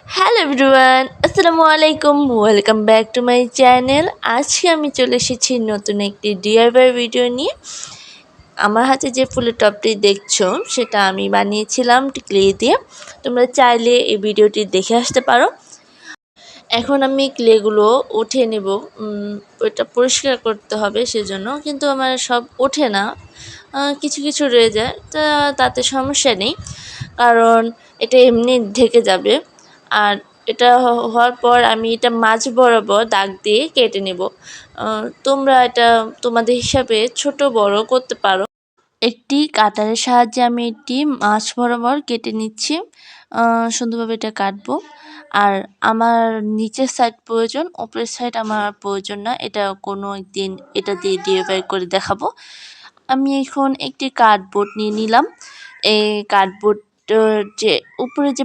Hello everyone, আসসালামু আলাইকুম। Welcome back to my channel. আজকে আমি চলে এসেছি নতুন একটি ডিআইওয়াই ভিডিও নিয়ে। আমার হাতে যে ফুলের টপটি দেখছো সেটা আমি বানিয়েছিলাম ক্লে দিয়ে। তোমরা চাইলে এই ভিডিওটি দেখে আসতে পারো। এখন আমি ক্লেগুলো উঠিয়ে নেব। ওইটা পরিষ্কার করতে হবে সেজন্য, কিন্তু আমার সব ওঠে না, কিছু কিছু রয়ে যায়। তাতে সমস্যা নেই, কারণ এটা এমনি ঢেকে যাবে। আর এটা হওয়ার পর আমি এটা মাঝ বরাবর দাগ দিয়ে কেটে নেব। তোমরা এটা তোমাদের হিসাবে ছোট বড় করতে পারো। একটি কাটারের সাহায্যে আমি এটি মাঝ বরাবর কেটে নিচ্ছি। সুন্দরভাবে এটা কাটবো। আর আমার নিচের সাইড প্রয়োজন, উপরের সাইড আমার প্রয়োজন না। এটা কোনো একদিন এটা দিয়ে ডিআইওয়াই করে দেখাবো। আমি এখন একটি কার্ডবোর্ড নিয়ে নিলাম। এই কার্ডবোর্ডের যে উপরে যে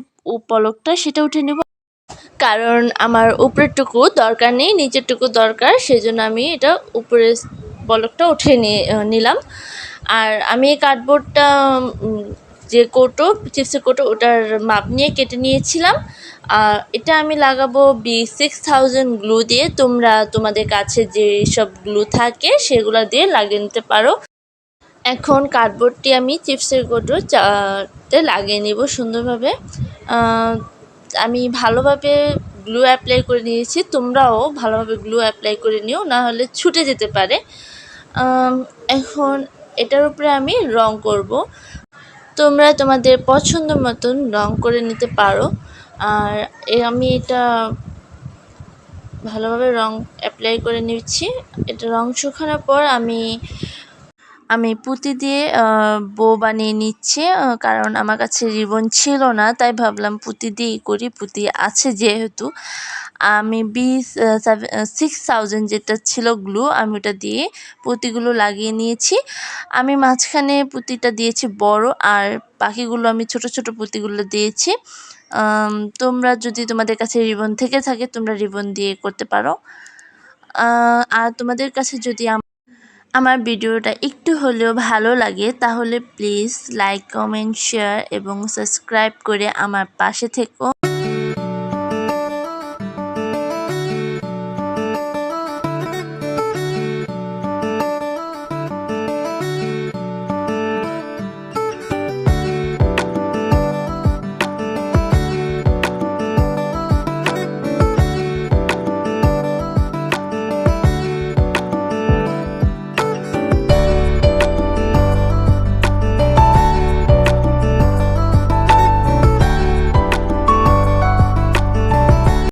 পলকটা সেটা উঠে নেব, কারণ আমার উপরেরটুকু দরকার নেই, নিচেরটুকু দরকার। সেজন্য আমি এটা উপরের পলকটা উঠে নিলাম। আর আমি এই কার্ডবোর্ডটা যে কৌটো, চিপসের কৌটো, ওটার মাপ নিয়ে কেটে নিয়েছিলাম। এটা আমি লাগাবো B6000 গ্লু দিয়ে। তোমরা তোমাদের কাছে যে সব গ্লু থাকে সেগুলো দিয়ে লাগিয়ে নিতে পারো। এখন কার্ডবোর্ডটি আমি চিপসের কৌটোতে লাগিয়ে নেব সুন্দরভাবে। আমি ভালোভাবে গ্লু অ্যাপ্লাই করে নিয়েছি। তোমরাও ভালোভাবে গ্লু অ্যাপ্লাই করে নিও, না হলে ছুটে যেতে পারে। এখন এটার উপরে আমি রং করব। তোমরা তোমাদের পছন্দ মতন রং করে নিতে পারো। আর আমি এটা ভালোভাবে রং অ্যাপ্লাই করে নিচ্ছি। এটা রং শুকানোর পর আমি পুঁতি দিয়ে বো বানিয়ে নিচ্ছি। কারণ আমার কাছে রিবন ছিল না, তাই ভাবলাম পুঁতি দিয়েই করি। পুঁতি আছে যেহেতু, আমি B6000 যেটা ছিল গ্লু, আমি ওটা দিয়ে পুঁতিগুলো লাগিয়ে নিয়েছি। আমি মাঝখানে পুঁতিটা দিয়েছি বড়, আর বাকিগুলো আমি ছোট ছোট পুঁতিগুলো দিয়েছি। তোমরা যদি তোমাদের কাছে রিবন থেকে থাকে তোমরা রিবন দিয়ে করতে পারো। আর তোমাদের কাছে যদি আমার ভিডিওটা একটু হলেও ভালো লাগে তাহলে প্লিজ লাইক, কমেন্ট, শেয়ার এবং সাবস্ক্রাইব করে আমার পাশে থেকো।